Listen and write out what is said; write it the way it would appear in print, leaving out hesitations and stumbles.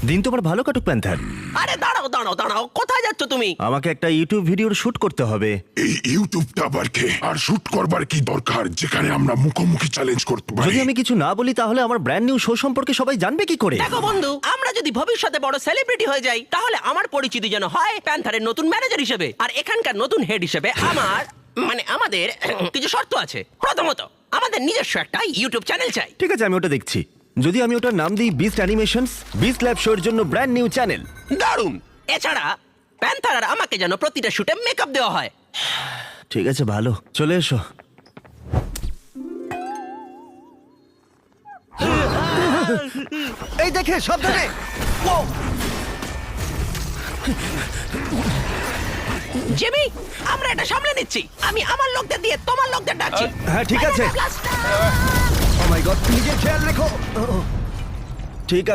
দিন তোমার ভালো কাটুক প্যান্থার। আরে দাঁড়াও দাঁড়াও দাঁড়াও, কোথায় যাচ্ছ তুমি? আমাকে একটা ইউটিউব ভিডিওর শুট করতে হবে। এই ইউটিউবটা আবার কে? আর শুট করবার কি দরকার যেখানে আমরা মুখোমুখি চ্যালেঞ্জ করতে পারি? যদি আমি কিছু না বলি তাহলে আমার ব্র্যান্ড নিউ শো সম্পর্কে সবাই জানবে কি করে? দেখো বন্ধু, আমরা যদি ভবিষ্যতে বড় সেলিব্রিটি হয়ে যাই তাহলে আমার পরিচিতি যেন হয় প্যান্থারের নতুন ম্যানেজার হিসেবে, আর এখানকার নতুন হেড হিসেবে আমাদের কিছু শর্ত আছে। প্রথমত, আমাদের নিজস্ব একটা ইউটিউব চ্যানেল চাই। ঠিক আছে, আমি ওটা দেখছি। যদি আমি ওটার নাম দিই বিস্ট অ্যানিমেশনস, বিস্ট ল্যাব শোর জন্য ব্র্যান্ড নিউ চ্যানেল। দারুণ। এছাড়া প্যান্থার আর আমাকে যেন প্রতিটা শুটে মেকআপ দেওয়া হয়। ঠিক আছে, ভালো, চলে এসো। এই দেখে সাবধানে। জিমি, আমরা এটা সামলে নিচ্ছি। আমি আমার লোকদের দিয়ে তোমার লোকদের ডাকছি। হ্যাঁ, ঠিক আছে। ও মাই গড, নিজের খেয়াল রেখো। ঠিক আছে।